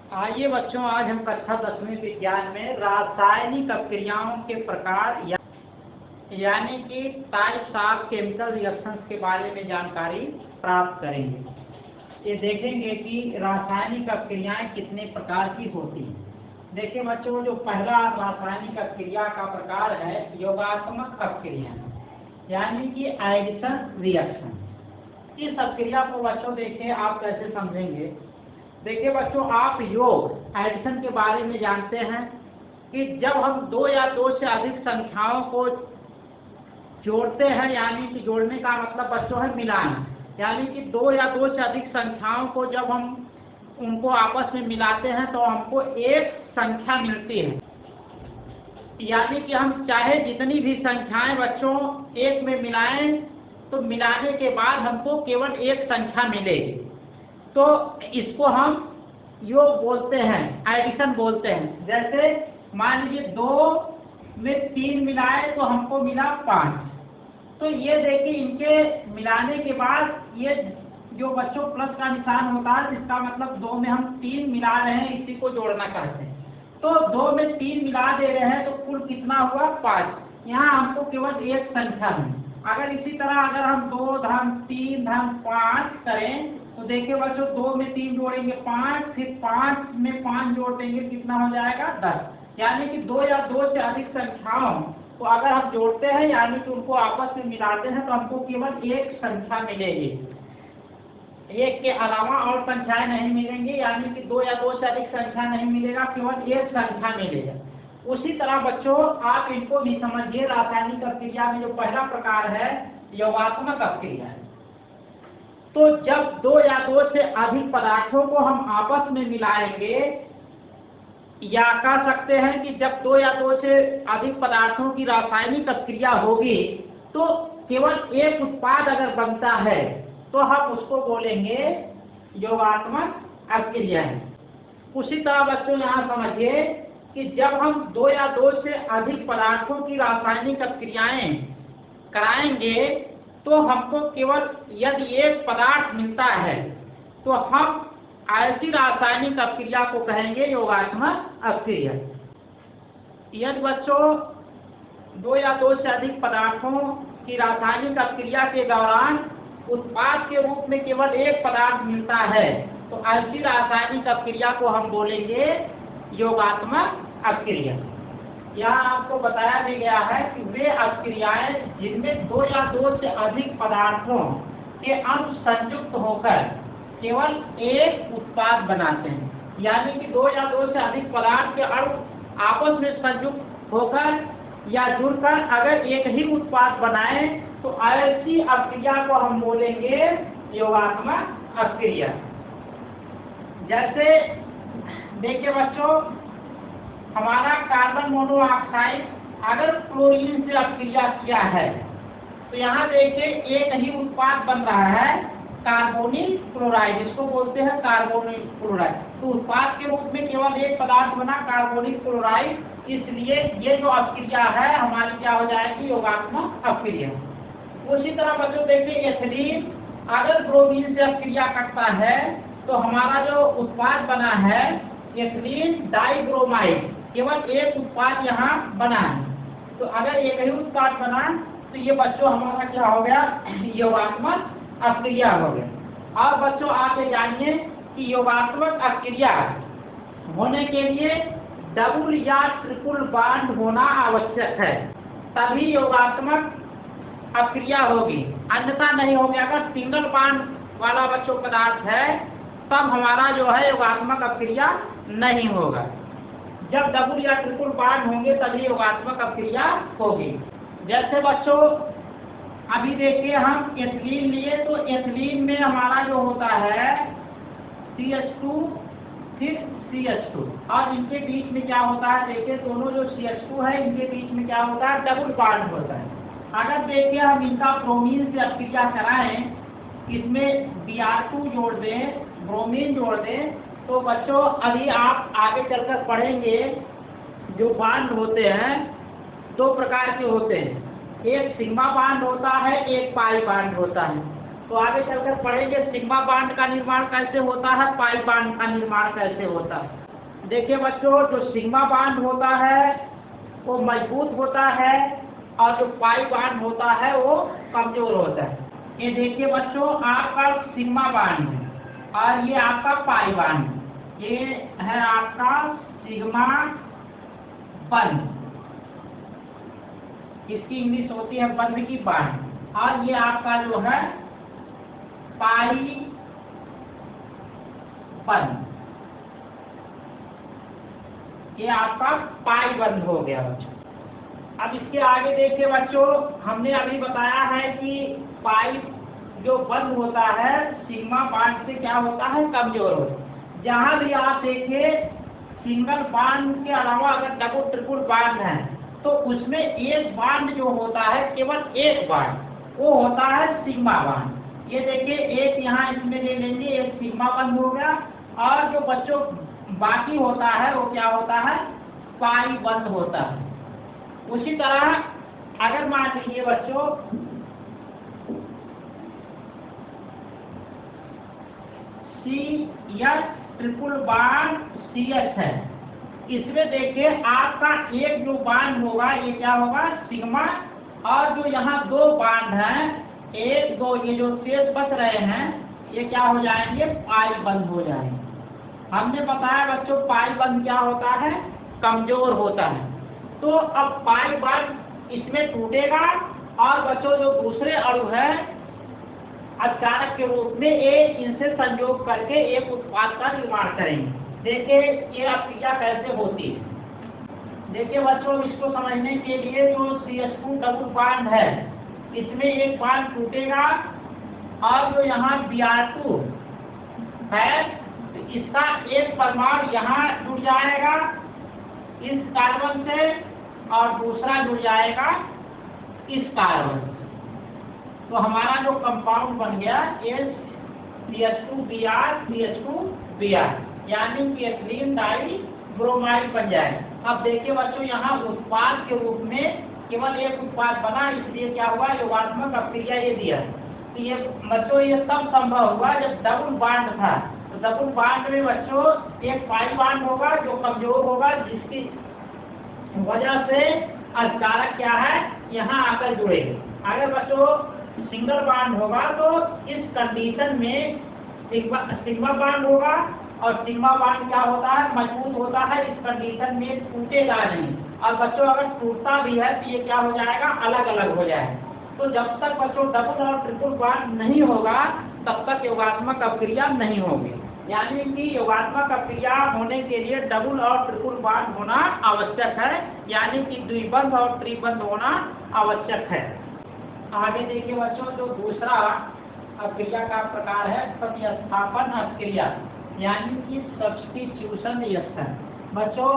आइए बच्चों, आज हम कक्षा 10वीं विज्ञान में रासायनिक अभिक्रियाओं के प्रकार यानी कि टाइप्स ऑफ केमिकल रिएक्शंस के बारे में जानकारी प्राप्त करेंगे। ये देखेंगे कि रासायनिक अभिक्रियाएं कितने प्रकार की होती हैं। देखिए बच्चों, जो पहला रासायनिक अभिक्रिया का प्रकार है योगात्मक अभिक्रिया, यानी कि एडिशन रिएक्शन। इस अभिक्रिया को बच्चों देखिए आप कैसे समझेंगे। देखिए बच्चों, आप योग एडिशन के बारे में जानते हैं कि जब हम दो या दो से अधिक संख्याओं को जोड़ते हैं, यानी कि जोड़ने का मतलब बच्चों है मिलाना, यानी कि दो या दो से अधिक संख्याओं को जब हम उनको आपस में मिलाते हैं तो हमको एक संख्या मिलती है। यानी कि हम चाहे जितनी भी संख्याएं बच्चों एक में मिलाएं तो मिलाने के बाद हमको केवल एक संख्या मिलेगी। तो इसको हम योग बोलते हैं, एडिशन बोलते हैं। जैसे मान लीजिए 2 में 3 मिलाए तो हमको मिला 5। तो ये देखिए इनके मिलाने के बाद ये जो बच्चों प्लस का निशान होता है, इसका मतलब 2 में हम 3 मिला रहे हैं, इसी को जोड़ना कहते हैं। तो 2 में 3 मिला दे रहे हैं तो कुल कितना हुआ 5। यहाँ हमको केवल एक संख्या है। अगर इसी तरह अगर हम 2 धन 3 धन 5 करें तो देखिए बच्चों 2 में 3 जोड़ेंगे 5, फिर 5 में 5 जोड़ देंगे, कितना हो जाएगा 10। यानी कि 2 या 2 से अधिक संख्याओं को अगर हम जोड़ते हैं यानी कि उनको आपस में मिलाते हैं तो हमको केवल एक संख्या मिलेगी, एक के अलावा और संख्याएं नहीं मिलेंगी। यानी कि 2 या 2 से अधिक संख्या नहीं मिलेगा, केवल एक संख्या मिलेगा। उसी तरह बच्चों आप इनको भी समझिए, रासायनिक अभिक्रिया में जो पहला प्रकार है योगात्मक अभिक्रिया है। तो जब 2 या 2 से अधिक पदार्थों को हम आपस में मिलाएंगे, या कह सकते हैं कि जब 2 या 2 से अधिक पदार्थों की रासायनिक अभिक्रिया होगी तो केवल एक उत्पाद अगर बनता है तो हम उसको बोलेंगे योगात्मक अभिक्रिया है। उसी तरह बच्चों यहाँ समझिए कि जब हम 2 या 2 से अधिक पदार्थों की रासायनिक अभिक्रियाएं कराएंगे तो हमको केवल यदि एक पदार्थ मिलता है तो हम ऐसी रासायनिक अभिक्रिया को कहेंगे योगात्मक अभिक्रिया। यदि बच्चों 2 या 2 से अधिक पदार्थों की रासायनिक अभिक्रिया के दौरान उत्पाद के रूप में केवल एक पदार्थ मिलता है तो ऐसी रासायनिक अभिक्रिया को हम बोलेंगे योगात्मक अभिक्रिया। यहाँ आपको बताया भी गया है कि वे अभिक्रियाएं जिनमें 2 या 2 से अधिक पदार्थों के अणु संयुक्त होकर केवल एक उत्पाद बनाते हैं। यानी कि 2 या 2 से अधिक पदार्थ के अणु आपस में संयुक्त होकर या जुड़कर अगर एक ही उत्पाद बनाए तो ऐसी अभिक्रिया को हम बोलेंगे योगात्मक अभिक्रिया। जैसे देखिए बच्चों, हमारा कार्बन मोनोऑक्साइड अगर क्लोरीन से अभिक्रिया किया है तो यहाँ देखिए एक ही उत्पाद बन रहा है कार्बोनिल क्लोराइड, इसको बोलते हैं कार्बोनिल क्लोराइड। तो उत्पाद के रूप में केवल एक पदार्थ बना कार्बोनिल क्लोराइड, इसलिए ये जो अभिक्रिया है हमारी क्या हो जाएगी योगात्मक अभिक्रिया। उसी तरह बच्चों देखिए एथिलीन अगर ब्रोमीन से अभिक्रिया करता है तो हमारा जो उत्पाद बना है एथिलीन डाइब्रोमाइड, केवल एक उत्पाद यहाँ बना है। तो अगर एक ही उत्पाद बना तो ये बच्चों हमारा क्या हो गया योगात्मक अभिक्रिया हो गया। और बच्चों आप ये जानिए कि योगात्मक अभिक्रिया होने के लिए डबल या ट्रिपल बॉन्ड होना आवश्यक है, तभी योगात्मक अभिक्रिया होगी, अन्यथा नहीं होगी। अगर सिंगल बॉन्ड वाला बच्चों पदार्थ है तब हमारा जो है योगात्मक अभिक्रिया नहीं होगा। जब डबल या ट्रिपल बॉन्ड होंगे तभी योगात्मक अभिक्रिया होगी। जैसे बच्चों अभी देखिए हम एथिलीन लिए तो एथिलीन में हमारा जो होता है CH2 फिर CH2 और इनके बीच में क्या होता है, देखिए दोनों जो CH2 है इनके बीच में क्या होता है डबल बॉन्ड होता है। अगर देखिए हम इनका ब्रोमीन से अभिक्रिया कराएं, इसमें Br2 जोड़ दें, ब्रोमीन जोड़ दें, तो बच्चों अभी आप आगे चलकर पढ़ेंगे जो बॉन्ड होते हैं 2 प्रकार के होते हैं, एक सिग्मा बॉन्ड होता है, एक पाई बॉन्ड होता है। तो आगे चलकर पढ़ेंगे सिग्मा बांड का निर्माण कैसे होता है, पाई बांड का निर्माण कैसे होता है। देखिए बच्चों, जो सिग्मा बांड होता है वो मजबूत होता है और जो पाई बांड होता है वो कमजोर होता है। ये देखिए बच्चों, आपका सिग्मा बांड है और ये आपका पाई बांड, ये है आपका सिग्मा बंध, इसकी इंग्लिश होती है बंध की बांड, और ये आपका जो है पाई बंध, ये आपका पाई बंध हो गया बच्चों। अब इसके आगे देखिए बच्चों, हमने अभी बताया है कि पाई जो बंध होता है सिग्मा बांड से क्या होता है, कमजोर होता है। जहां भी आप देखिए सिंगल बांड के अलावा अगर डबल ट्रिपल बांड है तो उसमें एक बांड जो होता है, केवल एक बांड, वो होता है सिग्मा बांड। ये देखिए एक यहाँ इसमें ले लेंगे, एक सिग्मा बंध हो गया, और जो बच्चों बाकी होता है वो क्या होता है, पाई बंध होता है। उसी तरह अगर मान लीजिए बच्चों CH ट्रिपल बांड CH है, इसमें देखिए आपका एक जो बांड होगा ये क्या होगा, सिग्मा, और जो यहाँ दो बांड हैं, एक दो, ये जो शेष बच रहे हैं ये क्या हो जाएंगे, पाई बंध हो जाएंगे। हमने बताया बच्चों पाई बंध क्या होता है, कमजोर होता है। तो अब पाई बंध इसमें टूटेगा और बच्चों जो दूसरे अणु है अचानक के रूप में एक इनसे संयोग करके एक उत्पाद का निर्माण करेंगे। देखिए ये क्रिया कैसे होती है। देखिए बच्चों, इसको समझने के लिए जो CH2 डबल बांड है इसमें एक बांड टूटेगा और जो यहाँ Br2 है इसका एक परमाणु यहाँ जुड़ जाएगा इस कार्बन से और दूसरा जुड़ जाएगा इस कार्बन। तो हमारा जो कंपाउंड बन गया CH2Br CH2Br, यानी कि एथिलीन डाई ब्रोमाइड बन जाए। अब देखिए बच्चों, यहाँ उत्पाद के रूप में केवल एक उत्पाद बना, इसलिए क्या हुआ, योगात्मक अभिक्रिया ये दिया। तो ये बच्चों ये तब संभव हुआ जब डबल बांड था। तो डबल बांड में बच्चों एक पाई बांड होगा जो कमजोर होगा, जिसकी वजह से अलकारक क्या है, यहाँ आकर जुड़ेगा। अगर बच्चों सिंगल बांड होगा तो इस कंडीशन में सिग्मा बांड होगा, और सिग्मा बांड क्या होता है, मजबूत होता है, इस कंडीशन में टूटेगा नहीं। और बच्चों अगर टूटता भी है तो ये क्या हो जाएगा, अलग अलग हो जाएगा। तो जब तक बच्चों डबल और ट्रिपल बांड नहीं होगा तब तक योगात्मक अभिक्रिया नहीं होगी। यानी कि योगात्मक अभिक्रिया होने के लिए डबल और ट्रिपल बांड होना आवश्यक है, यानी कि द्विबंध और त्रिबंध होना आवश्यक है। आगे देखिए बच्चों, जो दूसरा अभिक्रिया का प्रकार है प्रतिस्थापन अभिक्रिया, यानी कि सब्स्टिट्यूशन रिएक्शन। बच्चों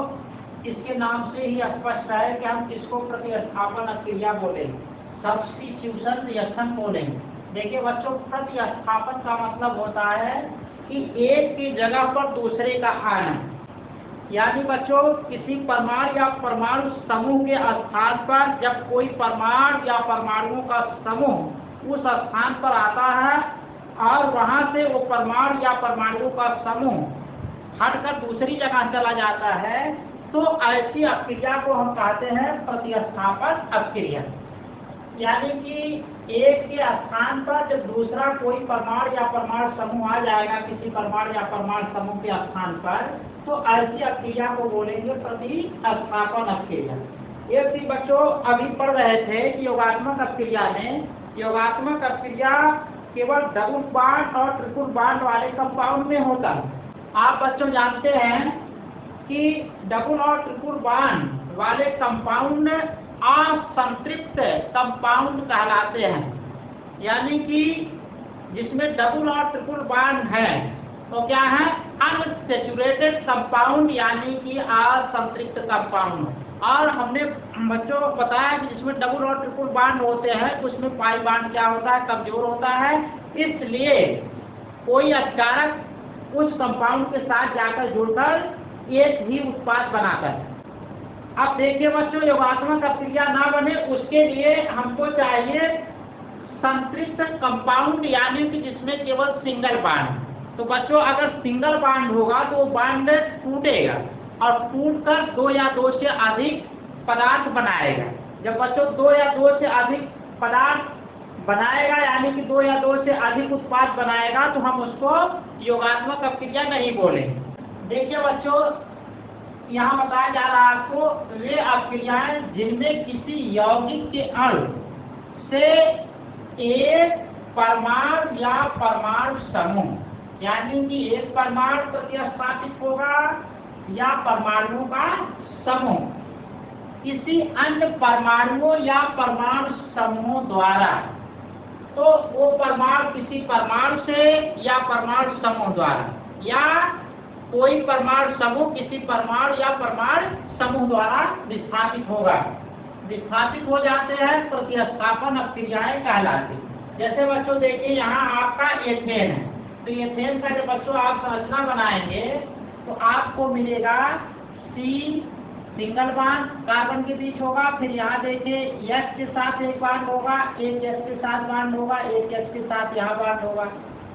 इसके नाम से ही स्पष्ट है कि हम किसको प्रतिस्थापन अभिक्रिया बोलेंगे, सब्स्टिट्यूशन रिएक्शन बोलेंगे। देखिए बच्चों, प्रतिस्थापन का मतलब होता है कि एक की जगह पर दूसरे का आना, यानी बच्चों किसी परमाणु या परमाणु समूह के स्थान पर जब कोई परमाणु या परमाणुओं का समूह उस स्थान पर आता है और वहां से वो परमाणु या परमाणुओं का समूह हटकर दूसरी जगह चला जाता है, तो ऐसी अभिक्रिया को हम कहते हैं प्रतिस्थापन अभिक्रिया। यानी कि एक के स्थान पर जब दूसरा कोई परमाणु या परमाणु समूह आ जाएगा किसी परमाणु या परमाणु समूह के स्थान पर, तो ऐसी अभिक्रिया को बोलेंगे प्रतिस्थापन अभिक्रिया। एक चीज बच्चों अभी पढ़ रहे थे कि योगात्मक अभिक्रिया में, योगात्मक अभिक्रिया केवल डबल बांड और ट्रिपल बांड वाले कंपाउंड में होता है। आप बच्चों जानते हैं कि डबल और ट्रिपल बांड वाले कंपाउंड असंतृप्त कंपाउंड कहलाते हैं। यानी कि जिसमें डबल और ट्रिपल बांड है तो क्या है, अनसैचुरेटेड कंपाउंड, यानी कि असंतृप्त कंपाउंड। और हमने बच्चों को बताया कि जिसमें डबल और ट्रिपल बांड होते हैं उसमें पाई बांड क्या होता है, कमजोर होता है। इसलिए कोई अचानक उस कंपाउंड के साथ जाकर जुड़कर एक ही उत्पाद बनाकर। अब देखिए बच्चों, योगात्मक अभिक्रिया ना बने उसके लिए हमको चाहिए संतृप्त कंपाउंड यानी कि जिसमें केवल सिंगल बॉन्ड। तो बच्चों अगर सिंगल बॉन्ड होगा तो वो बॉन्ड टूटेगा और टूटकर दो या दो से अधिक पदार्थ बनाएगा। जब बच्चों दो या दो से अधिक पदार्थ बनाएगा यानी कि दो या दो से अधिक उत्पाद बनाएगा तो हम उसको योगात्मक अपक्रिया नहीं बोलेंगे। देखिए बच्चों, यहाँ बताया जा रहा है आपको वे अपक्रियाएं जिनमें किसी यौगिक के अणु से एक परमाणु या परमाणु समूह यानी कि एक परमाणु प्रतिस्थापित होगा या परमाणुओं का समूह किसी अन्य परमाणुओं या परमाणु समूह द्वारा, तो वो परमाणु किसी परमाणु से या परमाणु समूह द्वारा या कोई परमाणु समूह किसी परमाणु या परमाणु समूह द्वारा विस्थापित होगा। विस्थापित हो जाते हैं प्रतिस्थापन अपक्रियाएं कहलाती। जैसे बच्चों देखिए यहाँ आपका एथेन है, तो एथेन का जब बच्चों आप संरचना बनाएंगे तो आपको मिलेगा C सिंगल बॉन्ड कार्बन के बीच होगा, फिर यहाँ देखिए H के साथ एक बॉन्ड होगा, एक H के साथ बॉन्ड होगा, एक H के साथ यहाँ बॉन्ड होगा,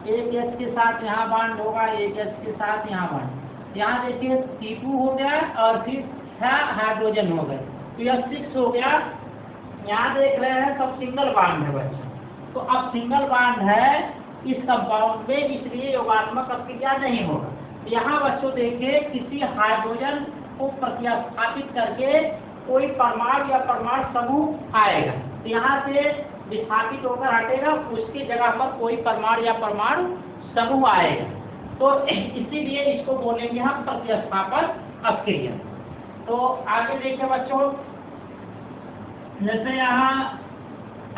एक H के साथ यहाँ बॉन्ड होगा, एक H के साथ यहाँ बॉन्ड। यहाँ देखिए C2 हो गया और फिर 6 हाइड्रोजन हो गए, तो यह 6 हो गया। यहाँ देख रहे हैं सब सिंगल बॉन्ड है बच्चे। तो अब सिंगल बॉन्ड है इस कंपाउंड में, इसलिए योगात्मक अपक्रिया नहीं होगा। यहाँ बच्चों देखिए किसी हाइड्रोजन को प्रतिस्थापित करके कोई परमाणु या परमाणु समूह आएगा, तो यहाँ से विस्थापित होकर हटेगा, उसकी जगह पर कोई परमाणु या परमाणु समूह आएगा। तो इसीलिए इसको बोलेंगे हम प्रतिस्थापन अपक्रिया। तो आगे देखिए बच्चों, जैसे यहाँ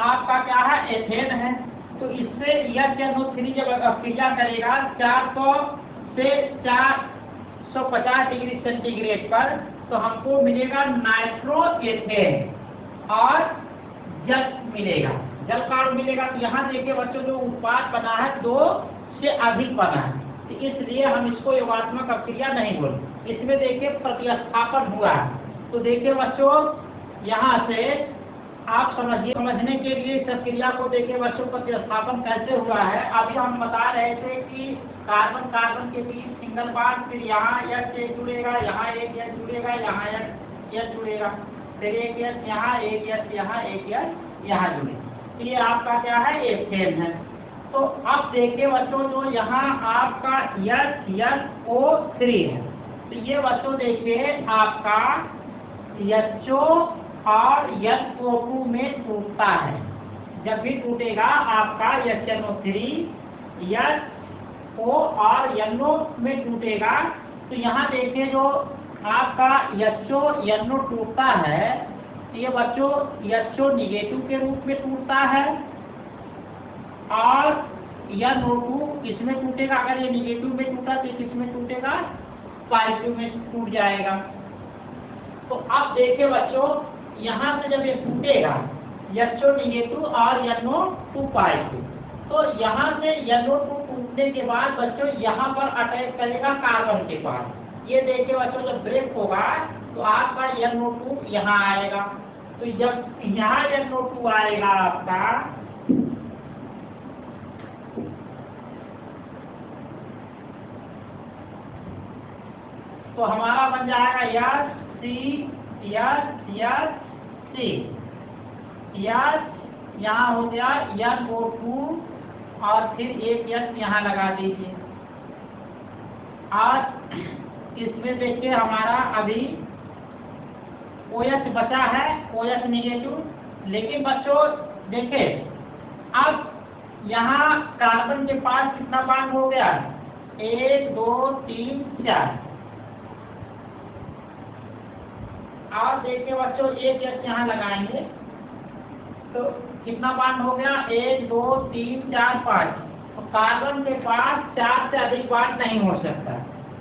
आपका क्या है एथेन है, तो इससे NO3 जब अपक्रिया करेगा 400 से 450 डिग्री सेंटीग्रेड पर, तो हमको मिलेगा नाइट्रो एथेन और जल मिलेगा, जल कार्ब मिलेगा। तो यहाँ देखिए बच्चों जो उत्पाद बना है 2 से अधिक बना है, तो इसलिए हम इसको योगात्मक अपक्रिया नहीं बोलते। इसमें देखिए प्रतिस्थापन हुआ है। तो देखिए बच्चों यहाँ से आप समझने के लिए इस क्रिया को देखिए बच्चों प्रतिस्थापन कैसे हुआ है। अभी हम बता रहे थे कि कार्बन कार्बन के बीच सिंगल बॉन्ड, फिर यहाँ H जुड़ेगा, यहाँ एक H जुड़ेगा, यहाँ H जुड़ेगा, फिर एक H यहाँ, एक H यहाँ, एक H यहाँ जुड़ेगा। ये आपका क्या है एथेन है। तो अब देखिए बच्चों जो यहाँ आपका HO3 है, तो ये बच्चों देखिए आपका HO और NO2 में टूटता है। जब भी टूटेगा आपका HNO3 HO और NO में टूटेगा, तो यहाँ देखिए जो आपका HO NO टूटता है, तो ये बच्चों HO निगेटिव के रूप में टूटता है और NO2 इसमें टूटेगा। अगर ये निगेटिव में टूटा तो किसमें टूटेगा, पॉजिटिव में टूट जाएगा। तो अब देखिए बच्चों यहाँ से जब ये टूटेगा HO निगेटिव और NO2 पॉजिटिव, तो यहाँ से NO2 टूटने के बाद बच्चों यहाँ पर अटैक करेगा कार्बन के पास। ये देखिए बच्चों जब ब्रेक होगा तो आपका NO2 यहाँ आएगा। तो जब यहाँ NO2 आएगा आपका, तो हमारा बन जाएगा C यहाँ हो गया NO2 और फिर एक H यहाँ लगा दीजिए। और इसमें देखिए हमारा अभी OH बचा है, OH निगेटिव। लेकिन बच्चों देखिए अब यहाँ कार्बन के पास कितना बॉन्ड हो गया, 1 2 3 4। और देखिए बच्चों एक H यहाँ लगाएंगे तो कितना बॉन्ड हो गया, 1 2 3 4 5। तो कार्बन के पास 4 से अधिक बॉन्ड नहीं हो सकता।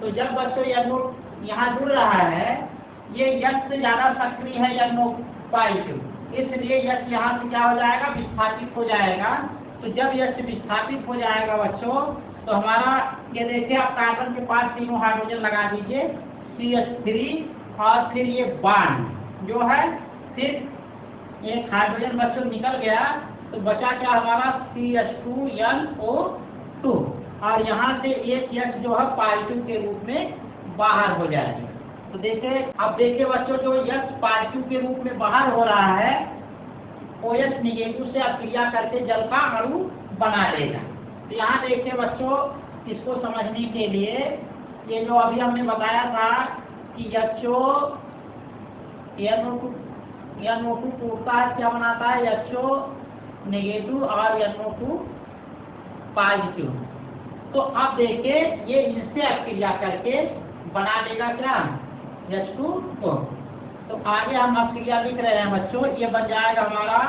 तो जब बच्चों NO यहाँ जुड़ रहा है, ये H से ज्यादा सक्रिय है NO पॉजिटिव, इसलिए H यहाँ से क्या हो जाएगा, विस्थापित हो जाएगा। तो जब H विस्थापित हो जाएगा बच्चों, तो हमारा ये देखिए आप कार्बन के पास तीनों हाइड्रोजन लगा दीजिए CH3 और फिर ये बॉन्ड जो है, फिर एक हाइड्रोजन बच्चों निकल गया, तो तो बचा क्या हमारा CH2NO2 और यहाँ से एक H जो है पॉजिटिव के रूप में बाहर हो जाएगा। तो अब देखिए बच्चों, जो H पॉजिटिव के रूप में बाहर हो रहा है OH निगेटिव से अक्रिया करके जल का अणु बना लेगा। तो यहाँ देखिए बच्चों, इसको समझने के लिए ये जो अभी हमने बताया था कि NO2 टूटता है, क्या बनाता है HO नेगेटिव और NO2 पॉजिटिव। तो अब देखिए ये इनसे अक्रिया करके बना लेगा क्या H2O। तो आगे हम अक्रिया लिख रहे हैं बच्चों, ये बन जाएगा हमारा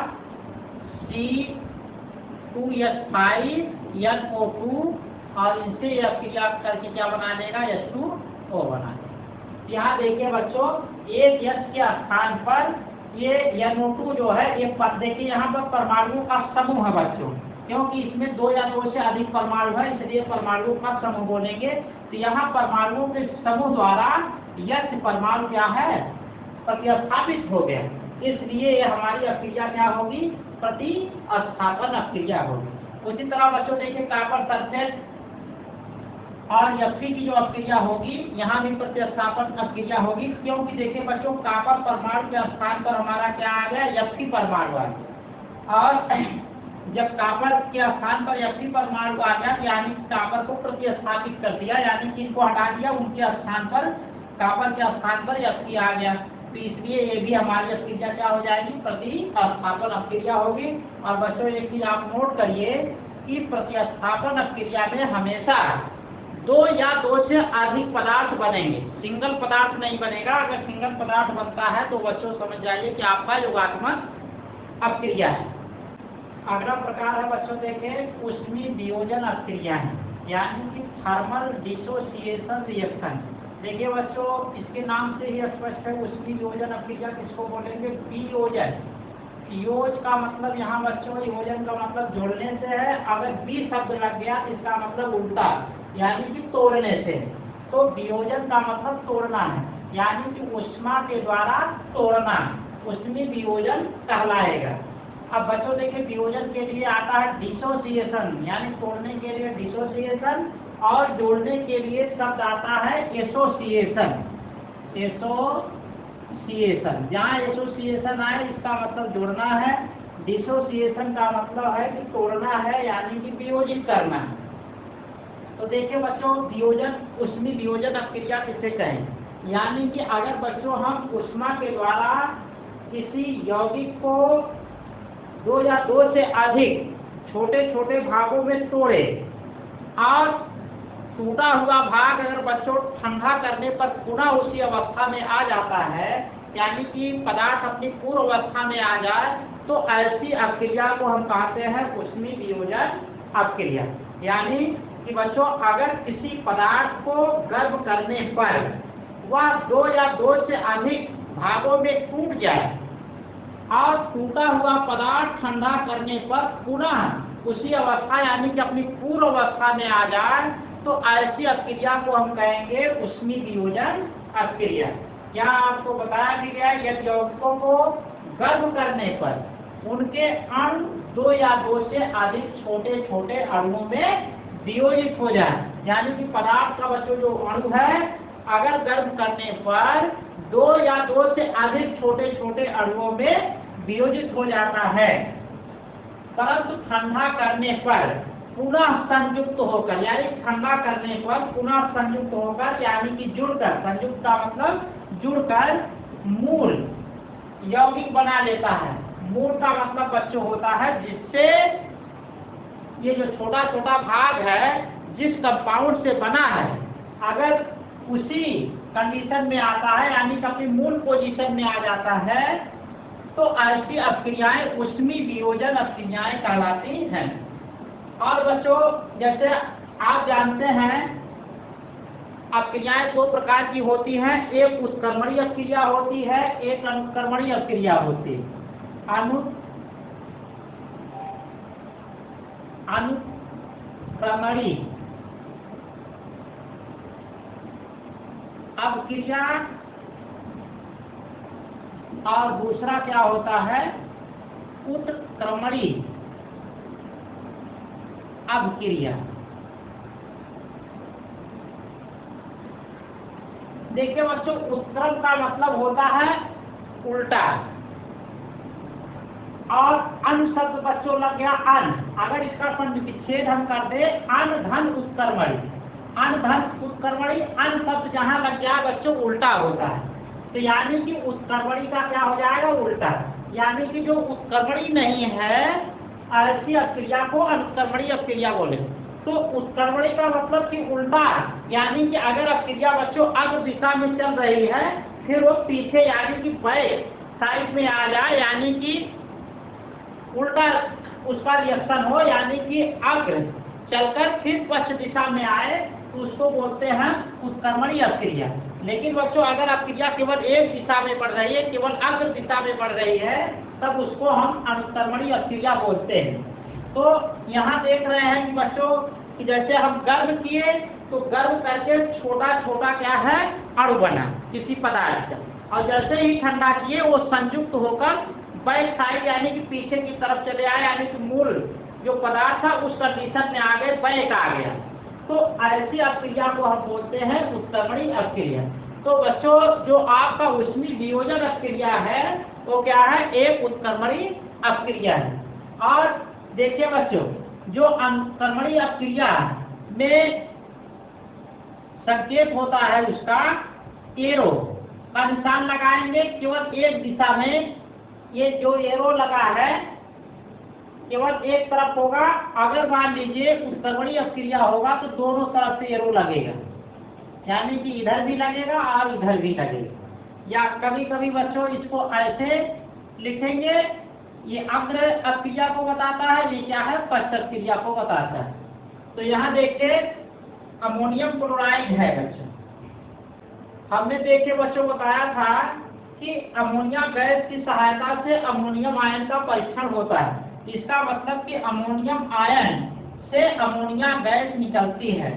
C2H5NO2 और इनसे ये अक्रिया करके क्या बना लेगा H2O बना लेगा। यहाँ देखिए बच्चों, एक H के स्थान पर ये NO2 जो है, ये देखिए यहाँ पर परमाणुओं का समूह है बच्चों, क्योंकि इसमें 2 या 2 से अधिक परमाणु है, इसलिए परमाणुओं का समूह बोलेंगे। तो यहाँ परमाणुओं के समूह द्वारा H परमाणु क्या है प्रतिस्थापित हो गया, इसलिए ये हमारी अक्रिया क्या होगी प्रतिस्थापन अक्रिया होगी। उसी तरह बच्चों देखिए कॉपर सल्फेट और Fe की जो अक्रिया होगी, यहाँ भी प्रतिस्थापन अक्रिया होगी, क्योंकि देखिए बच्चों कॉपर परमाणु के स्थान पर हमारा क्या आ गया Fe परमाणु आ गया, और जब कॉपर के स्थान पर Fe परमाणु आ गया यानी कॉपर को प्रतिस्थापित कर दिया, यानी कि इनको हटा दिया, उनके स्थान पर कॉपर के स्थान पर Fe आ गया। तो इसलिए ये भी हमारी अक्रिया क्या हो जाएगी प्रतिस्थापन अक्रिया होगी। और बच्चों एक चीज आप नोट करिए कि प्रतिस्थापन अक्रिया में हमेशा 2 या 2 से अधिक पदार्थ बनेंगे, सिंगल पदार्थ नहीं बनेगा। अगर सिंगल पदार्थ बनता है तो बच्चों समझ जाइए कि आपका योगात्मक अक्रिया है। अगला प्रकार है बच्चों देखें ऊष्मीय वियोजन अक्रिया है, यानी कि थर्मल डिसोसिएशन रिएक्शन। देखिए बच्चों, इसके नाम से ही स्पष्ट है ऊष्मीय वियोजन अक्रिया किसको बोलेंगे वियोजन। योज का मतलब यहाँ बच्चों, योजन का मतलब जोड़ने से है। अगर बी शब्द लग गया इसका मतलब उल्टा, यानी कि तोड़ने से। तो वियोजन का मतलब तोड़ना है, यानी कि ऊष्मा के द्वारा तोड़ना, ऊष्मीय वियोजन कहलाएगा। अब बच्चों देखिए वियोजन के लिए आता है डिसोसिएशन, यानी तोड़ने के लिए डिसोसिएशन, और जोड़ने के लिए शब्द आता है एसोसिएशन। जहाँ एसोसिएशन आए इसका मतलब जोड़ना है, डिसोसिएशन का मतलब है कि तोड़ना है, यानी कि वियोजित करना है। तो देखिए बच्चों, वियोजन ऊष्मीय वियोजन अक्रिया किसे कहें, यानी कि अगर बच्चों हम ऊष्मा के द्वारा किसी यौगिक को 2 या 2 से अधिक छोटे छोटे भागों में तोड़े, और टूटा हुआ भाग अगर बच्चों ठंडा करने पर पुनः उसी अवस्था में आ जाता है, यानी कि पदार्थ अपनी पूर्व अवस्था में आ जाए, तो ऐसी अक्रिया को हम कहते हैं ऊष्मीय वियोजन अक्रिया। यानी कि बच्चों अगर किसी पदार्थ को गर्म करने पर वह 2 या 2 से अधिक भागों में टूट जाए, और टूटा हुआ पदार्थ ठंडा करने पर पुनः उसी अवस्था यानी कि अपनी पूर्व अवस्था में आ जाए, तो ऐसी अक्रिया को हम कहेंगे ऊष्मीय वियोजन अक्रिया। यहाँ आपको बताया भी गया यदि यौगिकों को गर्म करने पर उनके अणु 2 या 2 से अधिक छोटे छोटे अणुओं में वियोजित हो जाए, यानी कि पदार्थ का बच्चों जो अणु है अगर गर्म करने पर 2 या 2 से अधिक छोटे छोटे अणुओं में वियोजित हो जाता है, परंतु ठंडा करने पर पुनः संयुक्त होकर, यानी ठंडा करने पर पुनः संयुक्त होकर, यानी कि जुड़कर, संयुक्त का मतलब जुड़कर मूल यौगिक बना लेता है। मूल का मतलब बच्चों होता है जिससे ये जो छोटा छोटा भाग है जिस कंपाउंड से बना है, अगर उसी कंडीशन में आता है, यानी कि अपनी मूल पोजीशन में आ जाता है, तो ऐसी अक्रियाएं ऊष्मीय वियोजन अक्रियाएं कहलाती हैं। और बच्चों जैसे आप जानते हैं अक्रियाएं 2 प्रकार की होती हैं, एक उत्क्रमणीय अक्रिया होती है, एक अनुक्रमणीय अक्रिया होती है। अनुक्रमणीय अक्रिया और दूसरा क्या होता है उत्क्रमणीय अवक्रिया। देखिए बच्चों, उत्क्रम का मतलब होता है उल्टा, और अन शब्द बच्चों लग गया अन। अगर इसका विच्छेद हम कर दे, अन धन उत्कर्मणी, अन धन उत्कर्मणी, अन शब्द जहां लग जाए बच्चों उल्टा होता है। तो यानी कि उत्कर्मणी का क्या हो जाएगा, उल्टा। यानी कि जो उत्कर्मणी नहीं है ऐसी अक्रिया को अनुत्कर्मणी अक्रिया बोले। तो उत्कर्मणी का मतलब कि उल्टा, यानी कि अगर अक्रिया बच्चों अग्र दिशा में चल रही है, फिर वो पीछे यानी कि बैक साइड में आ जाए, यानी कि उल्टा उसका रिएक्शन हो, यानी कि अग्र चलकर फिर पश्चिम दिशा में आए, तो उसको बोलते हैं उत्कर्मणी अक्रिया। लेकिन बच्चों अगर अक्रिया केवल एक दिशा में बढ़ रही है, केवल अग्र दिशा में बढ़ रही है, तब उसको हम अनुत्कर्मणी अक्रिया बोलते हैं। तो यहाँ देख रहे हैं कि बच्चों कि जैसे हम गर्म किए, तो गर्म करके छोटा छोटा क्या है, अणु बना किसी पदार्थ का, और जैसे ही ठंडा किए वो संयुक्त होकर बैक साइड यानी कि पीछे की तरफ चले आए, यानी कि मूल जो पदार्थ था उस कंडीशन में आ गए, बैक आ गया। तो ऐसी अक्रिया को हम बोलते हैं उत्कर्मणी अक्रिया। तो बच्चों जो आपका ऊष्मी वियोजन अक्रिया है वो क्या है, एक उत्कर्मणी अक्रिया है। और देखिए बच्चों, जो अनुत्कर्मणी अक्रिया में संकेत होता है उसका एरो का निशान लगाएंगे केवल एक दिशा में। ये जो एरो लगा है केवल एक तरफ होगा। अगर मान लीजिए उत्कर्मणी अक्रिया होगा तो दोनों तरफ से एरो लगेगा, यानी कि इधर भी लगेगा और इधर भी लगेगा। या कभी कभी बच्चों इसको ऐसे लिखेंगे, ये अग्र अक्रिया को बताता है, ये क्या है, पश्चात क्रिया को बताता है। तो यहाँ देखिए अमोनियम क्लोराइड है बच्चों, हमने देखिए बच्चों बताया था कि अमोनिया गैस की सहायता से अमोनियम आयन का परीक्षण होता है। इसका मतलब कि अमोनियम आयन से अमोनिया गैस निकलती है।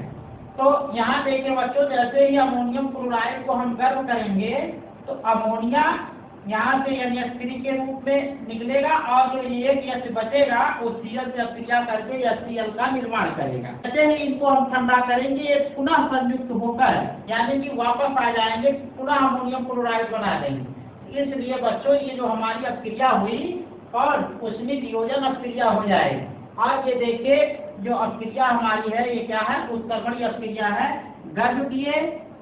तो यहाँ देखिए बच्चों, जैसे ही अमोनियम क्लोराइड को हम गर्म करेंगे तो अमोनिया यहाँ से NH3 के रूप में निकलेगा, और जो एक H बचेगा वो Cl से अक्रिया करके HCl का निर्माण करेगा। जैसे ही इनको हम ठंडा करेंगे ये पुनः संयुक्त होकर यानी कि वापस आ जाएंगे, पुनः अमोनियम क्लोराइड बना देंगे। इसलिए बच्चों ये जो हमारी अक्रिया हुई और उसमें वियोजन अक्रिया हो जाएगी। और ये देखिए जो अक्रिया हमारी है ये क्या है, उत्कर्मणी अक्रिया है। गर्म किए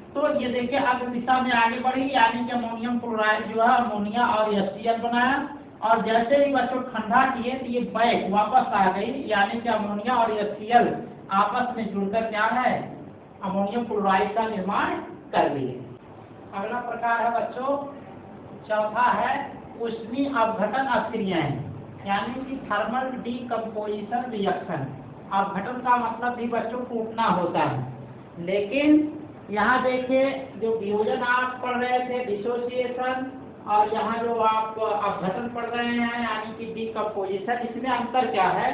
तो ये देखिए अग्र दिशा में आगे बढ़ी, यानी कि अमोनियम क्लोराइड जो है अमोनिया और HCl बनाया, और जैसे ही बच्चों ठंडा किए तो ये बैक वापस आ गई, यानी कि अमोनिया और HCl आपस में जुड़कर क्या है, अमोनियम क्लोराइड का निर्माण कर दिए। अगला प्रकार है बच्चों, चौथा है ऊष्मी अपघटन अक्रियाएं, यानी कि थर्मल डीकम्पोजिशन रिएक्शन। अपघटन का मतलब भी बच्चों टूटना होता है, लेकिन यहाँ देखिए जो वियोजन आप पढ़ रहे थे डिसोसिएशन, और यहाँ जो आप अपघटन पढ़ रहे हैं यानी कि डीकम्पोजिशन, इसमें अंतर क्या है।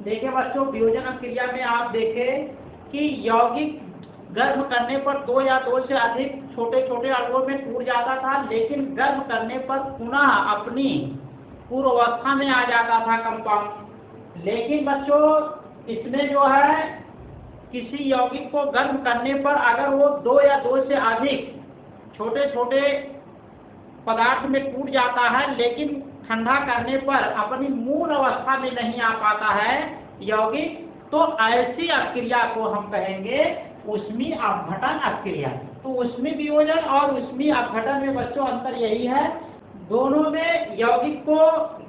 देखिए बच्चों वियोजन क्रिया में आप देखें कि यौगिक गर्म करने पर दो या दो से अधिक छोटे छोटे अणुओं में टूट जाता था, लेकिन गर्म करने पर पुनः अपनी पूर्व अवस्था में आ जाता था कंपाउंड। लेकिन बच्चों इसमें जो है किसी यौगिक को गर्म करने पर अगर वो दो या दो से अधिक छोटे छोटे पदार्थ में टूट जाता है, लेकिन ठंडा करने पर अपनी मूल अवस्था में नहीं आ पाता है यौगिक, तो ऐसी अक्रिया को हम कहेंगे ऊष्मी अपघटन अक्रिया। तो ऊष्मी वियोजन और ऊष्मी अपघटन में बच्चों अंतर यही है, दोनों में यौगिक को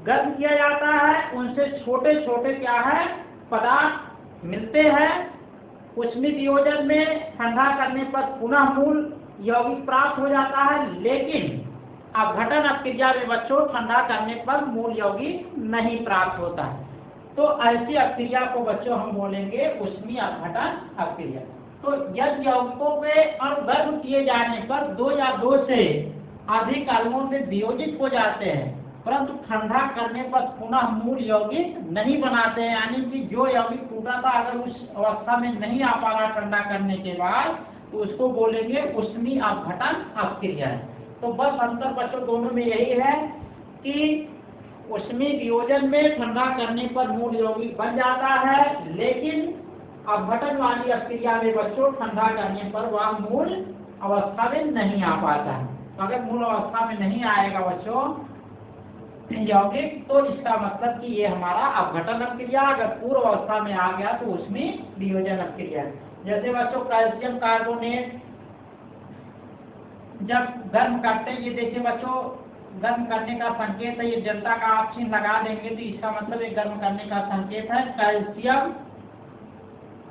गर्म किया जाता है, उनसे छोटे छोटे क्या है पदार्थ मिलते हैं। ऊष्मी वियोजन में ठंडा करने पर पुनः मूल यौगिक प्राप्त हो जाता है, लेकिन अपघटन अक्रिया में बच्चों ठंडा करने पर मूल यौगिक नहीं प्राप्त होता है। तो ऐसी अक्रिया को बच्चों हम बोलेंगे ऊष्मी अपघटन अक्रिया। तो यदि यौगिकों में अणु गर्म किए जाने पर दो या दो से अधिक अणुओं में वियोजित हो जाते हैं, परंतु ठंडा करने पर पुनः मूल यौगिक नहीं बनाते हैं, यानी कि जो यौगिक टूटा था अगर उस अवस्था में नहीं आ पा रहा ठंडा करने के बाद, तो उसको बोलेंगे ऊष्मी अपघटन अक्रिया। तो बस अंतर बच्चों दोनों में यही है कि उसमें वियोजन में ठंडा करने पर मूल यौगिक बन जाता है, लेकिन अपघटन वाली अक्रिया में बच्चों ठंडा करने पर वह मूल अवस्था में नहीं आ पाता है। अगर मूल अवस्था में नहीं आएगा बच्चों यौगिक, तो इसका मतलब कि ये हमारा अपघटन अक्रिया। अगर पूर्व अवस्था में आ गया तो उसमें वियोजन अक्रिया। जैसे बच्चों कैल्शियम कार्बोनेट जब गर्म करते हैं, ये देखिए बच्चों गर्म करने का संकेत है, ये जनता का आप चिन्ह लगा देंगे तो इसका मतलब ये गर्म करने का संकेत है। कैल्शियम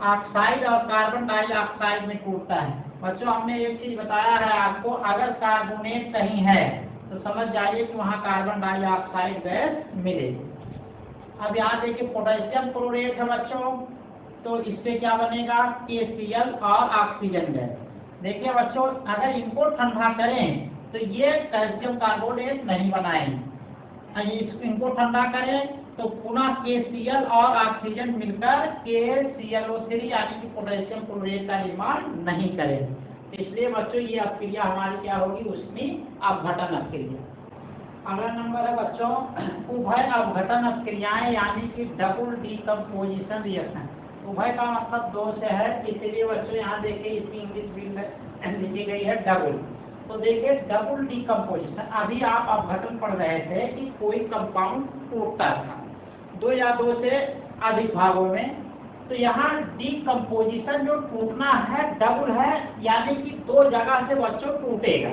ऑक्साइड और कार्बन डाइऑक्साइड में टूटता है। बच्चों हमने एक चीज बताया है आपको, अगर कार्बोनेट कहीं है तो समझ जाइए कि वहाँ कार्बन डाइऑक्साइड गैस मिलेगी। अब यहाँ देखिए पोटेशियम क्लोरेट है बच्चों, तो इससे क्या बनेगा KCl और ऑक्सीजन गैस। देखिए बच्चों अगर इनको ठंडा करें तो ये कैल्शियम कार्बोनेट नहीं बनाएंगे। इनको ठंडा करें तो पुनः KCl और ऑक्सीजन मिलकर KClO3 यानी कि पोटेशियम क्लोरेट का निर्माण नहीं करें। इसलिए बच्चों ये अक्रिया हमारी क्या होगी, उसमें अपघटन अक्रिया। अगला नंबर है बच्चों उभय अपघटन अक्रियाएं यानी कि डबल डीकम्पोजिशन रिएक्शन। उभय का मतलब दो से है, इसलिए बच्चों यहाँ देखिए इसकी इंग्लिश में लिखी गई है डबल। तो देखिए डबल डीकम्पोजिशन, अभी आप अपघटन पढ़ रहे थे कि कोई कंपाउंड टूटता था दो या दो से अधिक भागों में, तो यहाँ डीकम्पोजिशन जो टूटना है डबल है, यानी कि दो जगह से बच्चों टूटेगा।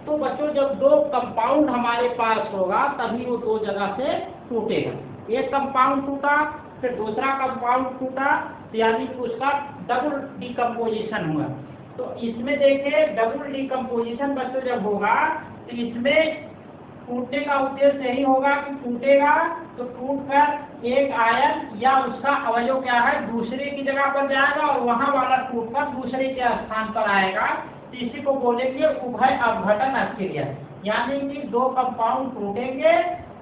तो बच्चों जब दो कंपाउंड हमारे पास होगा तभी वो दो जगह से टूटेगा। एक कंपाउंड टूटा फिर दूसरा कंपाउंड टूटा, यानी कि उसका डबल डीकम्पोजिशन हुआ। तो इसमें देखिए डबल डीकम्पोजिशन बच्चों जब होगा तो इसमें टूटने का उद्देश्य यही होगा कि टूटेगा तो टूटकर एक आयन या उसका अवयव क्या है दूसरे की जगह पर जाएगा और वहां वाला टूटकर दूसरे के स्थान पर आएगा। तो इसी को बोलेंगे उभय अपघटन अक्रिया, यानी कि दो कंपाउंड टूटेंगे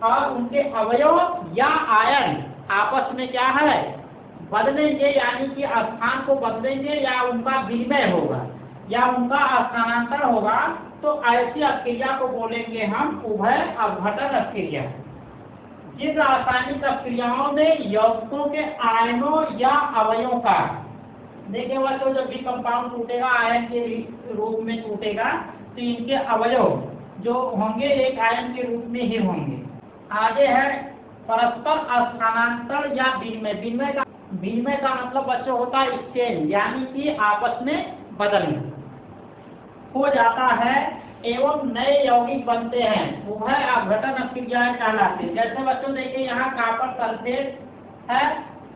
और उनके अवयव या आयन आपस में क्या है बदलेंगे, यानी कि स्थान को बदलेंगे या उनका विनिमय होगा या उनका स्थानांतरण होगा। तो ऐसी अक्रिया को बोलेंगे हम उभय अपघटन अक्रिया। जिन रासायनिक अक्रियाओं में यौगिकों के आयनों या अवयवों का, देखिए बच्चों जब भी कंपाउंड टूटेगा आयन के रूप में टूटेगा तो इनके अवयव जो होंगे एक आयन के रूप में ही होंगे। आगे है परस्पर स्थानांतरण या विनिमय। विनिमय का मतलब बच्चों होता है एक्सचेंज, यानी कि आपस में बदलना हो जाता है एवं नए यौगिक बनते हैं, उभय अपघटन अक्रियाएं कहलाती है। जैसे बच्चों देखिए यहाँ कॉपर सल्फेट है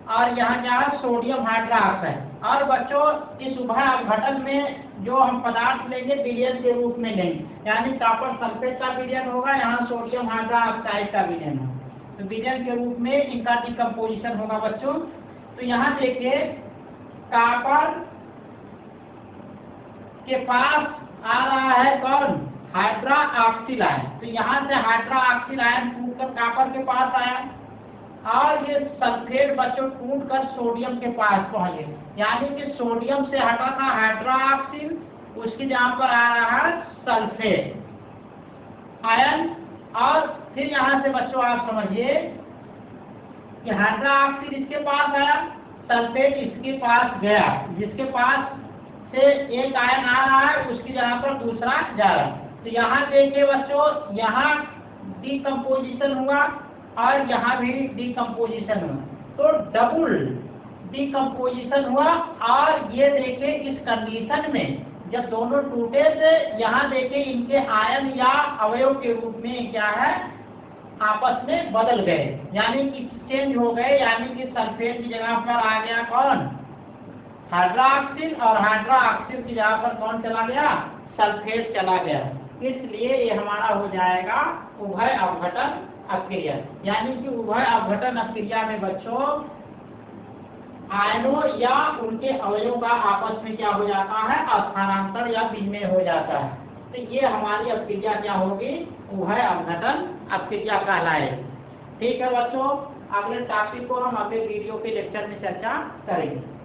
और यहाँ क्या है सोडियम हाइड्रोक्साइड, और बच्चों इस उभय अपघटन में जो हम पदार्थ लेंगे विलयन के रूप में लेंगे, यानी कॉपर सल्फेट का विलयन होगा, यहाँ सोडियम हाइड्रोक्साइड का विलयन होगा, तो विलयन के रूप में इनका डिकम्पोजिशन होगा बच्चों। तो यहाँ देखिए कॉपर के पास आ रहा है कौन हाइड्रोक्सिल आयन, तो यहाँ से हाइड्रोक्सिल आयन टूटकर कॉपर के पास आया और ये सल्फेट बच्चों टूटकर सोडियम के पास पहुंचे, यानी कि सोडियम से हटा था हाइड्रोक्सिल, उसकी जगह पर आ रहा है सल्फेट आयन। और फिर यहाँ से बच्चों आप समझिए कि हाइड्रोक्सिल इसके पास आया, सल्फेट इसके पास गया, जिसके पास से एक आयन आ रहा है उसकी जगह पर दूसरा जा रहा है। तो यहाँ देखिए बच्चों यहाँ डीकम्पोजिशन हुआ और यहाँ भी डीकम्पोजिशन हुआ, तो डबल डीकम्पोजिशन हुआ। और ये देखिए इस कंडीशन में जब दोनों टूटे थे यहाँ देखिए इनके आयन या अवयव के रूप में क्या है आपस में बदल गए, यानी कि चेंज हो गए, यानी कि सल्फेट की जगह पर आ गया कौन हाइड्रोक्सिल और हाइड्रोक्सिल की जगह पर कौन चला गया सल्फेट चला गया। इसलिए ये हमारा हो जाएगा उभय अपघटन अक्रिया, यानी कि उभय अपघटन अक्रिया में बच्चों आयनों या उनके अवयवों का आपस में क्या हो जाता है स्थानांतर या विनिमय हो जाता है। तो ये हमारी अक्रिया क्या होगी उभय अपघटन अक्रिया कहलाएगी। ठीक है बच्चों, अगले टॉपिक को हम अगले वीडियो के लेक्चर में चर्चा करेंगे।